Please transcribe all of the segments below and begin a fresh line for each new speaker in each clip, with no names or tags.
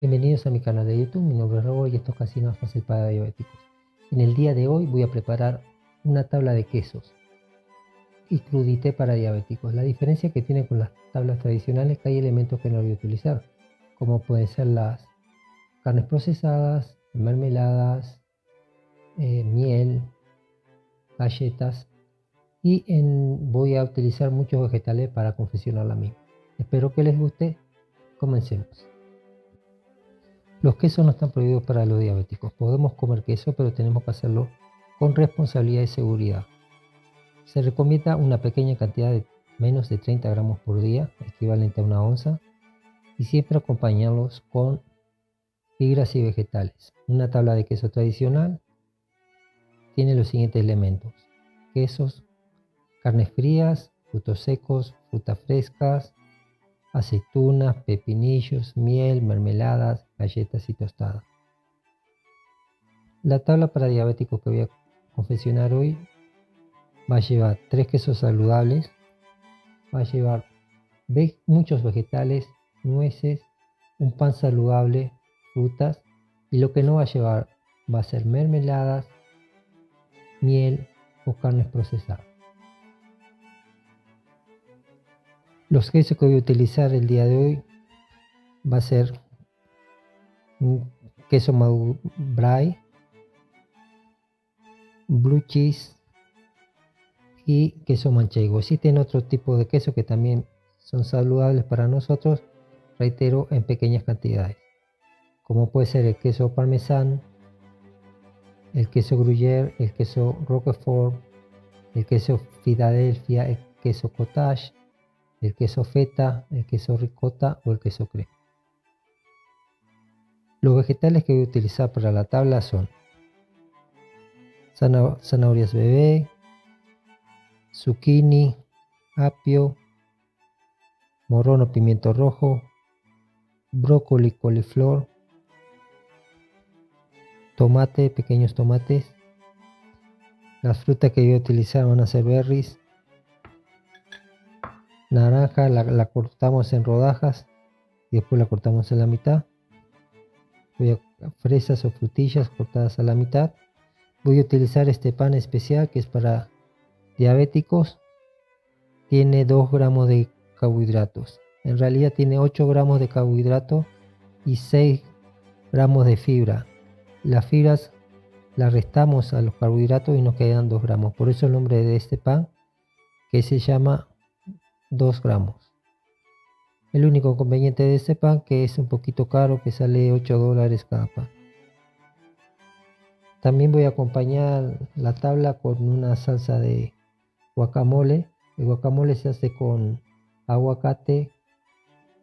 Bienvenidos a mi canal de YouTube, mi nombre es Raúl y esto es Cocina Fácil para Diabéticos. En el día de hoy voy a preparar una tabla de quesos y crudité para diabéticos. La diferencia que tiene con las tablas tradicionales es que hay elementos que no voy a utilizar, como pueden ser las carnes procesadas, mermeladas, miel, galletas voy a utilizar muchos vegetales para confeccionar la misma. Espero que les guste. Comencemos. Los quesos no están prohibidos para los diabéticos. Podemos comer queso, pero tenemos que hacerlo con responsabilidad y seguridad. Se recomienda una pequeña cantidad de menos de 30 gramos por día, equivalente a una onza, y siempre acompañarlos con fibras y vegetales. Una tabla de queso tradicional tiene los siguientes elementos: quesos, carnes frías, frutos secos, frutas frescas, aceitunas, pepinillos, miel, mermeladas, galletas y tostadas. La tabla para diabéticos que voy a confeccionar hoy va a llevar 3 quesos saludables, va a llevar muchos vegetales, nueces, un pan saludable, frutas, y lo que no va a llevar va a ser mermeladas, miel o carnes procesadas. Los quesos que voy a utilizar el día de hoy va a ser un queso brie, blue cheese y queso manchego. Existen otro tipo de queso que también son saludables para nosotros, reitero, en pequeñas cantidades, como puede ser el queso parmesano, el queso gruyère, el queso roquefort, el queso Philadelphia, el queso cottage, el queso feta, el queso ricota o el queso crema. Los vegetales que voy a utilizar para la tabla son zanahorias bebé, zucchini, apio, morrón o pimiento rojo, brócoli, coliflor, tomate, pequeños tomates. Las frutas que voy a utilizar van a ser berries, naranja, la cortamos en rodajas y después la cortamos en la mitad. Fresas o frutillas cortadas a la mitad. Voy a utilizar este pan especial que es para diabéticos. Tiene 2 gramos de carbohidratos. En realidad tiene 8 gramos de carbohidratos y 6 gramos de fibra. Las fibras las restamos a los carbohidratos y nos quedan 2 gramos. Por eso el nombre de este pan, que se llama 2 gramos. El único inconveniente de este pan que es un poquito caro, que sale $8 cada pan. También voy a acompañar la tabla con una salsa de guacamole. El guacamole se hace con aguacate,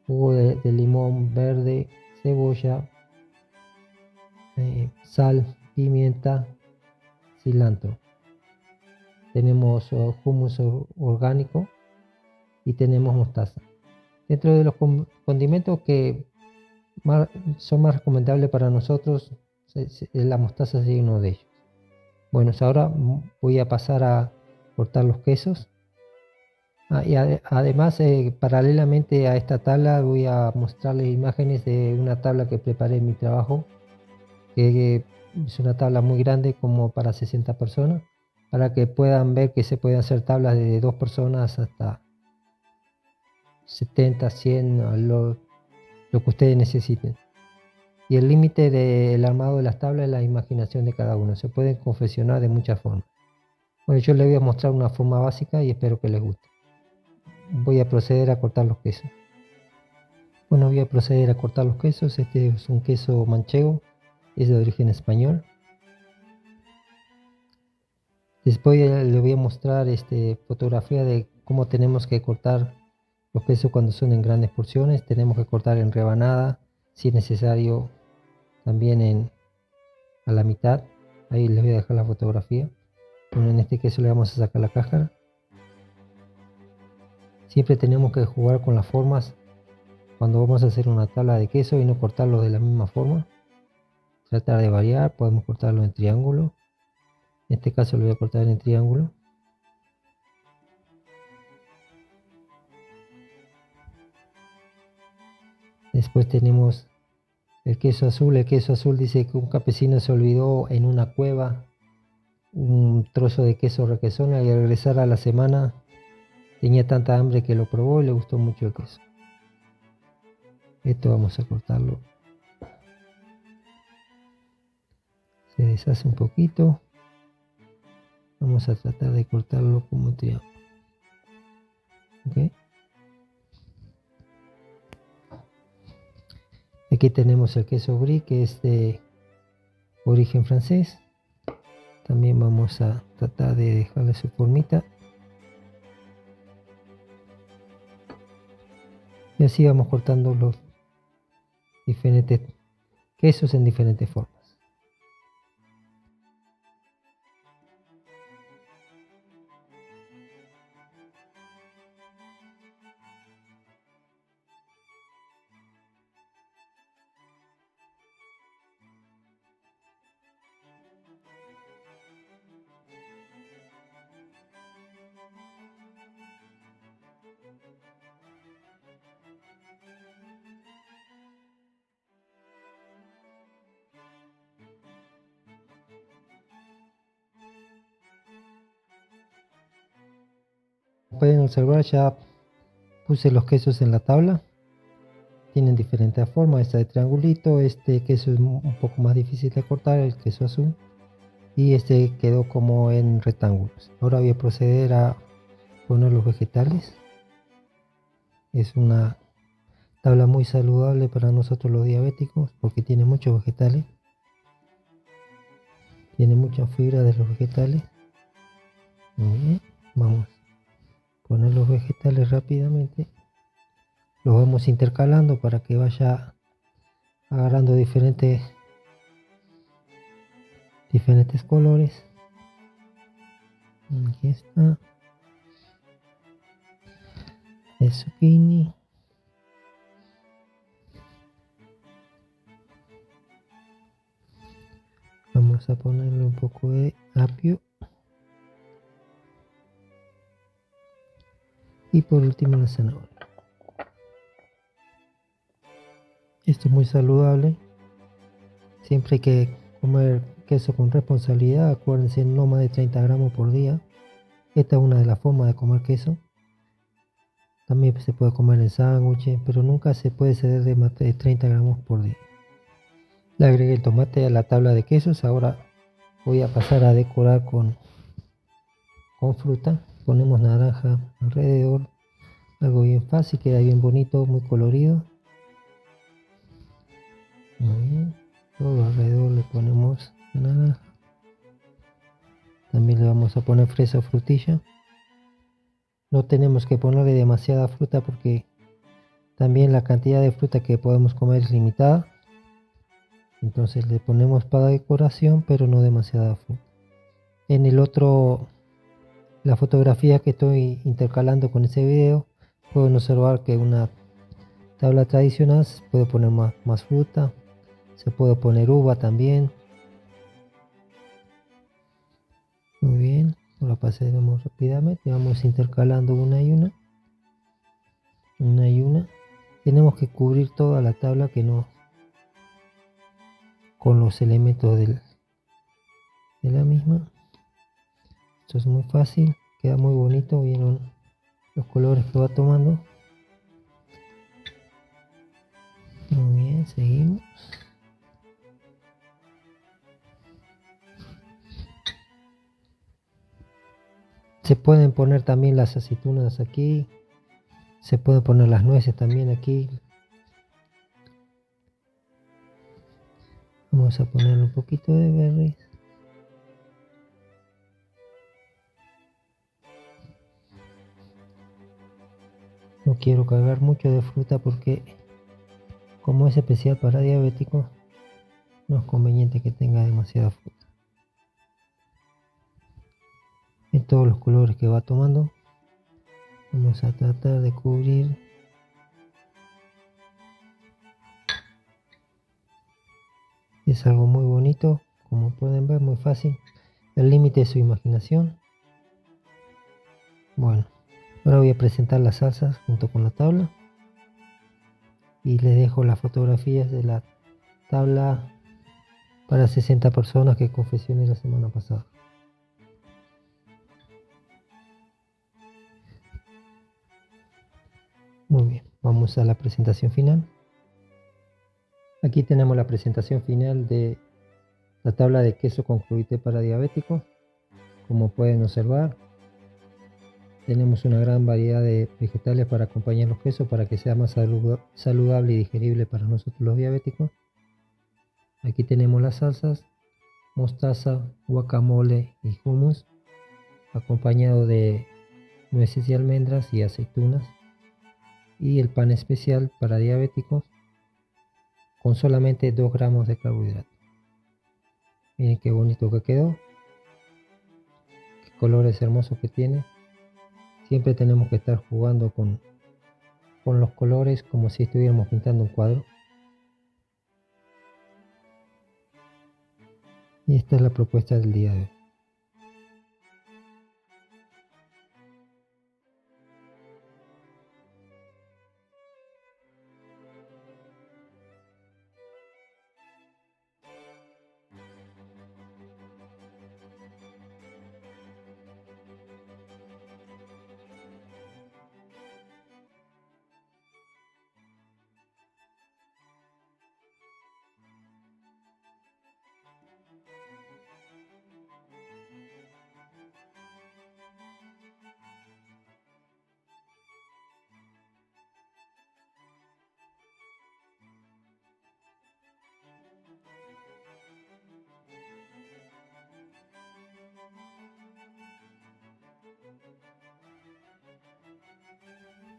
jugo de limón verde, cebolla, sal, pimienta, cilantro. Tenemos hummus orgánico y tenemos mostaza. Dentro de los condimentos que son más recomendables para nosotros, la mostaza es uno de ellos. Bueno, ahora voy a pasar a cortar los quesos. Además, paralelamente a esta tabla voy a mostrarles imágenes de una tabla que preparé en mi trabajo, que es una tabla muy grande, como para 60 personas, para que puedan ver que se pueden hacer tablas de 2 personas hasta 70, 100, lo que ustedes necesiten. Y el límite del armado de las tablas es la imaginación de cada uno. Se pueden confeccionar de muchas formas. Bueno, yo les voy a mostrar una forma básica y espero que les guste. Voy a proceder a cortar los quesos. Bueno, voy a proceder a cortar los quesos. Este es un queso manchego, es de origen español. Después les voy a mostrar fotografía de cómo tenemos que cortar los quesos cuando son en grandes porciones. Tenemos que cortar en rebanada, si es necesario también a la mitad. Ahí les voy a dejar la fotografía. Bueno, en este queso le vamos a sacar la cáscara. Siempre tenemos que jugar con las formas cuando vamos a hacer una tabla de queso y no cortarlo de la misma forma. Tratar de variar, podemos cortarlo en triángulo. En este caso lo voy a cortar en triángulo. Después tenemos El queso azul dice que un campesino se olvidó en una cueva un trozo de queso requesón y al regresar a la semana tenía tanta hambre que lo probó y le gustó mucho el queso. Esto vamos a cortarlo. Se deshace un poquito. Vamos a tratar de cortarlo como un triángulo. ¿Okay? Aquí tenemos el queso brie, que es de origen francés. También vamos a tratar de dejarle su formita. Y así vamos cortando los diferentes quesos en diferentes formas. Pueden observar, ya puse los quesos en la tabla. Tienen diferentes formas. Esta de triangulito, este queso es un poco más difícil de cortar, el queso azul. Y este quedó como en rectángulos. Ahora voy a proceder a poner los vegetales. Es una tabla muy saludable para nosotros los diabéticos porque tiene muchos vegetales. Tiene mucha fibra de los vegetales. Muy bien, vamos a poner los vegetales rápidamente. Los vamos intercalando para que vaya agarrando diferentes colores. Aquí está el zucchini. Vamos a ponerle un poco de apio. Y por último la zanahoria. Esto es muy saludable. Siempre hay que comer queso con responsabilidad. Acuérdense, no más de 30 gramos por día. Esta es una de las formas de comer queso. También se puede comer en sándwiches, pero nunca se puede exceder de más de 30 gramos por día. Le agregué el tomate a la tabla de quesos. Ahora voy a pasar a decorar con fruta. Ponemos naranja alrededor. Algo bien fácil, queda bien bonito, muy colorido. Muy bien. Todo alrededor le ponemos la naranja. También le vamos a poner fresa o frutilla. No tenemos que ponerle demasiada fruta porque también la cantidad de fruta que podemos comer es limitada. Entonces le ponemos para decoración, pero no demasiada fruta. En el otro, la fotografía que estoy intercalando con ese video, pueden observar que una tabla tradicional se puede poner más fruta. Se puede poner uva también. Muy bien, ahora pasaremos rápidamente. Vamos intercalando una y una. Una y una. Tenemos que cubrir toda la tabla que no con los elementos de la misma. Esto es muy fácil, queda muy bonito. Vieron los colores que va tomando. Muy bien, seguimos. Se pueden poner también las aceitunas aquí. Se pueden poner las nueces también aquí. Vamos a poner un poquito de berries. No quiero cargar mucho de fruta porque como es especial para diabéticos, no es conveniente que tenga demasiada fruta. En todos los colores que va tomando, vamos a tratar de cubrir. Es algo muy bonito, como pueden ver, muy fácil. El límite es su imaginación. Bueno, ahora voy a presentar las salsas junto con la tabla. Y les dejo las fotografías de la tabla para 60 personas que confeccioné la semana pasada. Muy bien, vamos a la presentación final. Aquí tenemos la presentación final de la tabla de queso con crudité para diabéticos. Como pueden observar, tenemos una gran variedad de vegetales para acompañar los quesos para que sea más saludable y digerible para nosotros los diabéticos. Aquí tenemos las salsas, mostaza, guacamole y hummus, acompañado de nueces y almendras y aceitunas. Y el pan especial para diabéticos con solamente 2 gramos de carbohidratos. Miren qué bonito que quedó, qué colores hermosos que tiene. Siempre tenemos que estar jugando con los colores como si estuviéramos pintando un cuadro. Y esta es la propuesta del día de hoy.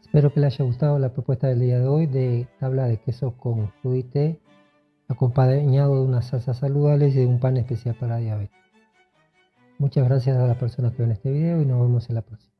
Espero que les haya gustado la propuesta del día de hoy de tabla de quesos con crudité acompañado de unas salsas saludables y de un pan especial para diabetes. Muchas gracias a las personas que ven este video y nos vemos en la próxima.